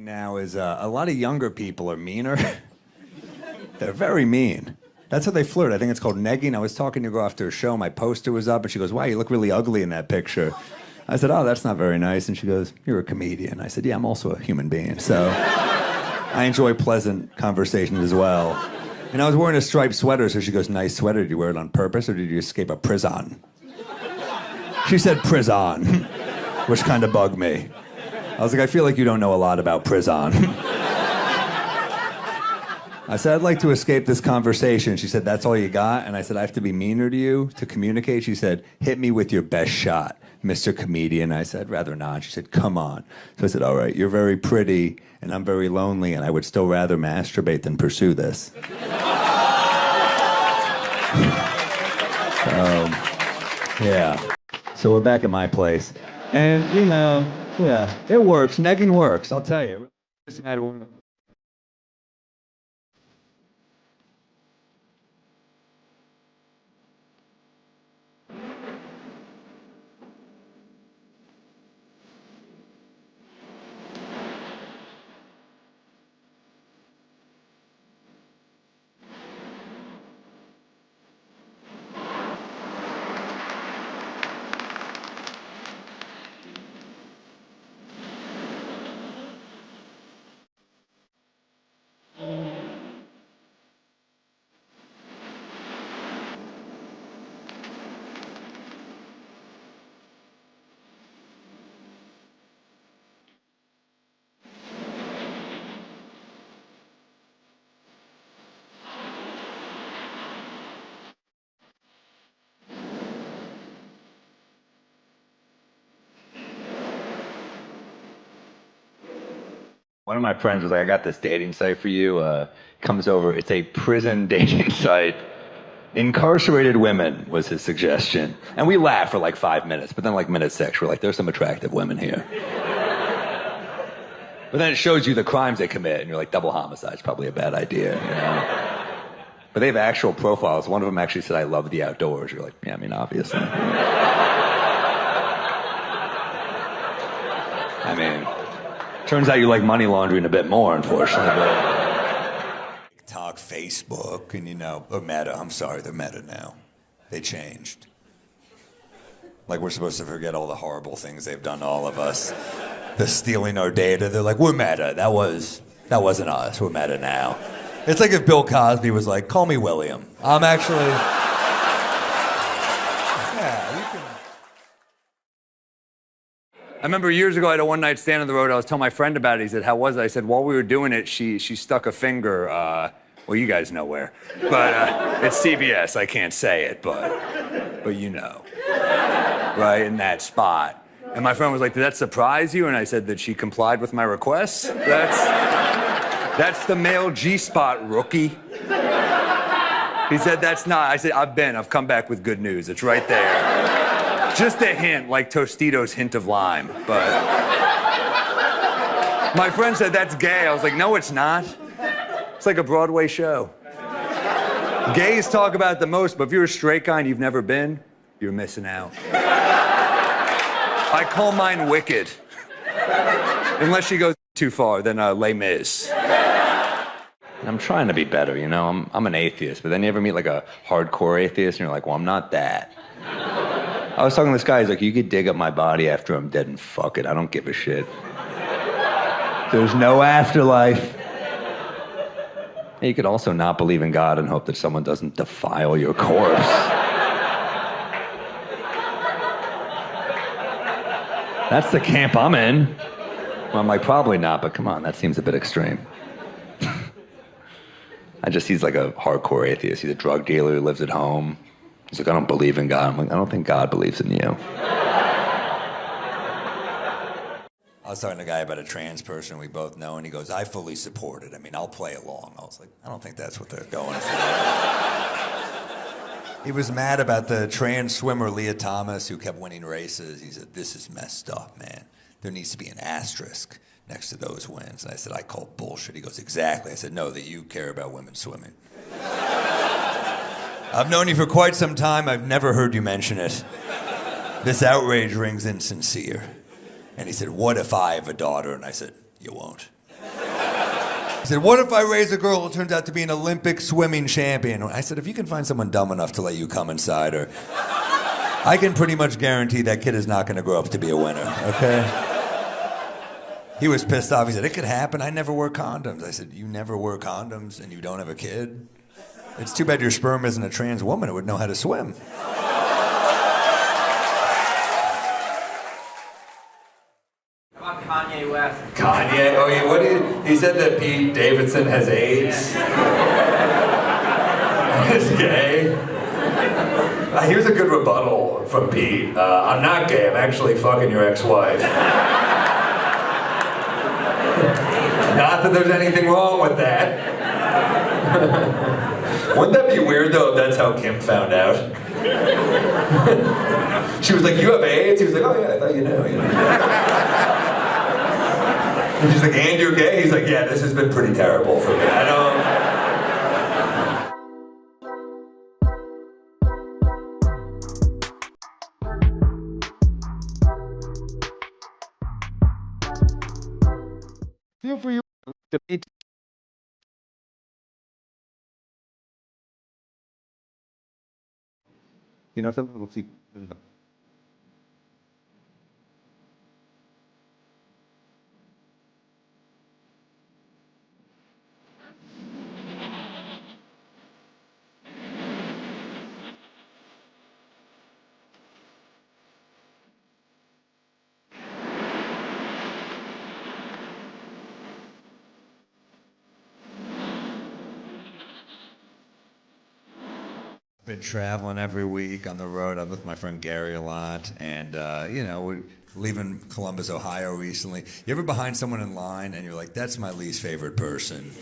Now is a lot of younger people are meaner. They're very mean. That's how they flirt. I think it's called negging. I was talking to a girl after a show. My poster was up, and she goes, "Wow, you look really ugly in that picture." I said, "Oh, that's not very nice." And she goes, "You're a comedian." I said, "Yeah, I'm also a human being." So I enjoy pleasant conversations as well. And I was wearing a striped sweater, so she goes, "Nice sweater. Did you wear it on purpose, or did you escape a prison?" She said prison, which kind of bugged me. I was like, "I feel like you don't know a lot about prison." I said, "I'd like to escape this conversation." She said, "That's all you got?" And I said, "I have to be meaner to you to communicate." She said, "Hit me with your best shot, Mr. Comedian." I said, "Rather not." She said, "Come on." So I said, "All right, you're very pretty, and I'm very lonely, and I would still rather masturbate than pursue this." Yeah. So we're back at my place. And, yeah, it works. Negging works, I'll tell you. One of my friends was like, "I got this dating site for you." Comes over. It's a prison dating site. Incarcerated women was his suggestion. And we laughed for like 5 minutes, but then like minute six, we're like, "There's some attractive women here." But then it shows you the crimes they commit, and you're like, double homicide's probably a bad idea, you know? But they have actual profiles. One of them actually said, "I love the outdoors." You're like, yeah, I mean, obviously. I mean, turns out you like money laundering a bit more, unfortunately. But TikTok, Facebook, and or Meta. I'm sorry, they're Meta now. They changed. Like we're supposed to forget all the horrible things they've done to all of us. They're stealing our data. They're like, "We're Meta. That wasn't us. We're Meta now." It's like if Bill Cosby was like, "Call me William. I'm actually." Yeah, you can. I remember years ago I had a one-night stand on the road. I was telling my friend about it. He said, "How was it?" I said, "While we were doing it, she stuck a finger, well, you guys know where. But it's CBS. I can't say it, but you know. Right in that spot." And my friend was like, "Did that surprise you?" And I said that she complied with my requests. That's the male G-spot, rookie. He said, "That's not." I said, I've come back with good news. It's right there. Just a hint, like Tostito's hint of lime, but. My friend said, "That's gay." I was like, "No, it's not. It's like a Broadway show." Gays talk about it the most, but if you're a straight guy and you've never been, you're missing out. I call mine wicked. Unless she goes too far, then Les Mis. I'm trying to be better, I'm an atheist, but then you ever meet like a hardcore atheist and you're like, "Well, I'm not that." I was talking to this guy, he's like, "You could dig up my body after I'm dead and fuck it, I don't give a shit. There's no afterlife." You could also not believe in God and hope that someone doesn't defile your corpse. That's the camp I'm in. Well, I'm like, probably not, but come on, that seems a bit extreme. He's like a hardcore atheist. He's a drug dealer who lives at home. He's like, "I don't believe in God." I'm like, "I don't think God believes in you." I was talking to a guy about a trans person we both know, and he goes, "I fully support it. I mean, I'll play along." I was like, "I don't think that's what they're going for." He was mad about the trans swimmer Leah Thomas who kept winning races. He said, "This is messed up, man. There needs to be an asterisk next to those wins." And I said, "I call bullshit." He goes, "Exactly." I said, "No, that you care about women swimming." "I've known you for quite some time. I've never heard you mention it. This outrage rings insincere." And he said, "What if I have a daughter?" And I said, "You won't." He said, what if I raise a girl who turns out to be an Olympic swimming champion? I said, if you can find someone dumb enough to let you come inside her, I can pretty much guarantee that kid is not going to grow up to be a winner, okay? He was pissed off. He said, it could happen. I never wear condoms. I said, you never wear condoms and you don't have a kid? It's too bad your sperm isn't a trans woman who would know how to swim. Kanye West. Kanye? Oh, he said that Pete Davidson has AIDS. He's gay. Here's a good rebuttal from Pete. I'm not gay, I'm actually fucking your ex-wife. Not that there's anything wrong with that. Wouldn't that be weird though if that's how Kim found out? She was like, you have AIDS? He was like, oh yeah, I thought you knew. And she's like, and you're gay? He's like, yeah, this has been pretty terrible for me. I don't... Feel for you to be. You know something? We'll see. Been traveling every week on the road. I'm with my friend Gary a lot, and we're leaving Columbus, Ohio recently. You ever behind someone in line and you're like, that's my least favorite person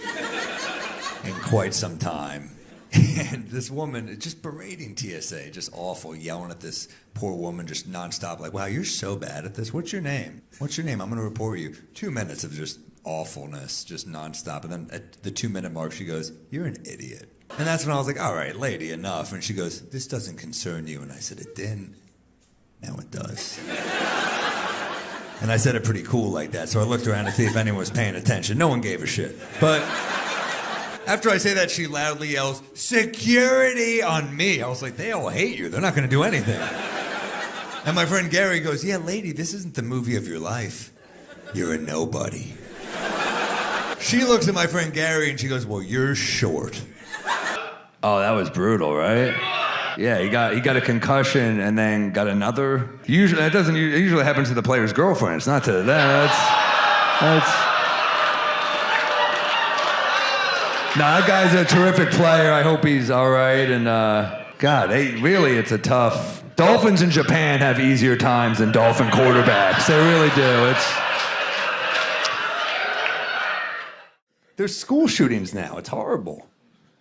in quite some time. And this woman just berating TSA, just awful, yelling at this poor woman just nonstop, like, wow, you're so bad at this. What's your name? What's your name? I'm going to report you. 2 minutes of just awfulness, just nonstop. And then at the 2-minute mark, she goes, you're an idiot. And that's when I was like, all right, lady, enough. And she goes, this doesn't concern you. And I said, it didn't. Now it does. And I said it pretty cool like that. So I looked around to see if anyone was paying attention. No one gave a shit. But after I say that, she loudly yells, security on me. I was like, they all hate you. They're not going to do anything. And my friend Gary goes, yeah, lady, this isn't the movie of your life. You're a nobody. She looks at my friend Gary and she goes, well, you're short. Oh, that was brutal, right? Yeah, he got a concussion and then got another. Usually, it usually happens to the player's girlfriend. It's not to that. That guy's a terrific player. I hope he's all right. And it's a tough. Dolphins in Japan have easier times than Dolphin quarterbacks. They really do. There's school shootings now. It's horrible.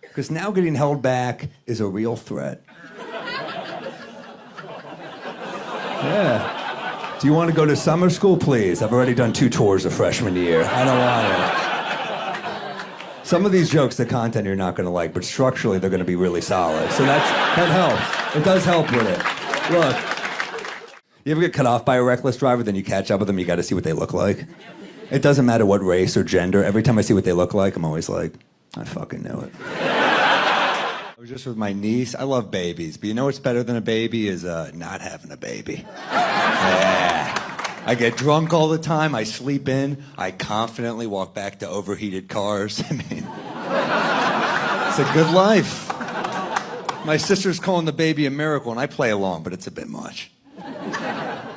Because now getting held back is a real threat. Yeah. Do you want to go to summer school, please? I've already done 2 tours of freshman year. I don't want it. Some of these jokes, the content you're not going to like, but structurally they're going to be really solid. So that helps. It does help with it. Look, you ever get cut off by a reckless driver, then you catch up with them, you got to see what they look like? It doesn't matter what race or gender. Every time I see what they look like, I'm always like, I fucking know it. I was just with my niece. I love babies, but you know what's better than a baby is not having a baby. Yeah. I get drunk all the time. I sleep in. I confidently walk back to overheated cars. I mean, it's a good life. My sister's calling the baby a miracle, and I play along, but it's a bit much.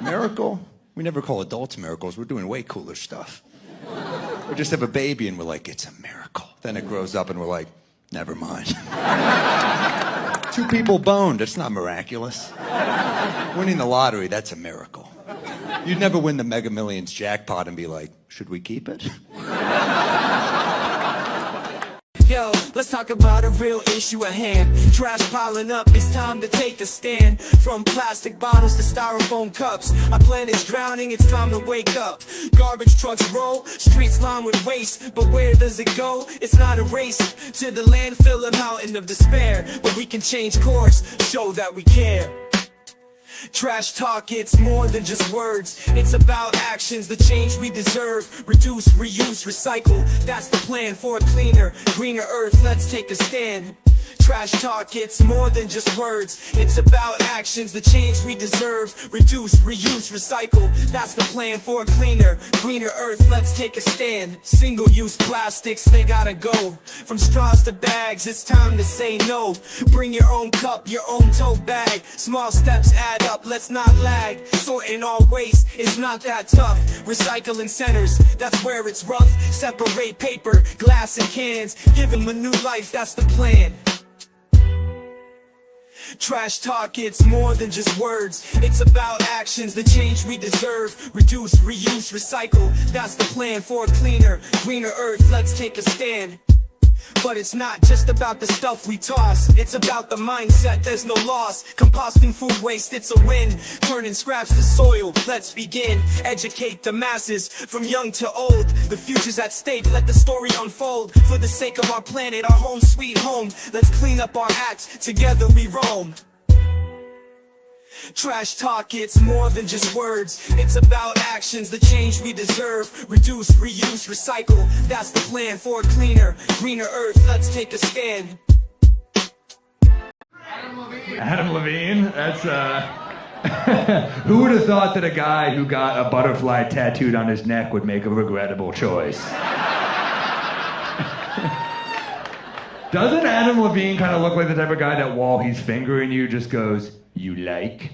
Miracle? We never call adults miracles. We're doing way cooler stuff. We just have a baby and we're like, it's a miracle. Then it grows up and we're like, never mind. 2 people boned, it's not miraculous. Winning the lottery, that's a miracle. You'd never win the Mega Millions jackpot and be like, should we keep it? Yo, let's talk about a real issue at hand. Trash piling up, it's time to take a stand. From plastic bottles to styrofoam cups, our planet's drowning, it's time to wake up. Garbage trucks roll, streets lined with waste, but where does it go? It's not a race to the landfill, a mountain of despair, where we can change course, show that we care. Trash talk, it's more than just words. It's about actions, the change we deserve. Reduce, reuse, recycle. That's the plan for a cleaner, greener earth. Let's take a stand. Trash talk, it's more than just words. It's about actions, the change we deserve. Reduce, reuse, recycle. That's the plan for a cleaner, greener earth. Let's take a stand. Single-use plastics, they gotta go. From straws to bags, it's time to say no. Bring your own cup, your own tote bag. Small steps add up, let's not lag. Sorting all waste is not that tough. Recycling centers, that's where it's rough. Separate paper, glass and cans. Give them a new life, that's the plan. Trash talk, it's more than just words. It's about actions, the change we deserve. Reduce, reuse, recycle. That's the plan for a cleaner, greener earth. Let's take a stand. But it's not just about the stuff we toss. It's about the mindset, there's no loss. Composting food waste, it's a win. Turning scraps to soil, let's begin. Educate the masses, from young to old. The future's at stake, let the story unfold. For the sake of our planet, our home sweet home. Let's clean up our act, together we roam. Trash talk, it's more than just words. It's about actions, the change we deserve. Reduce, reuse, recycle. That's the plan for a cleaner, greener earth. Let's take a stand. Adam Levine, that's who would have thought that a guy who got a butterfly tattooed on his neck would make a regrettable choice? Doesn't Adam Levine kind of look like the type of guy that while he's fingering you just goes, "You like?"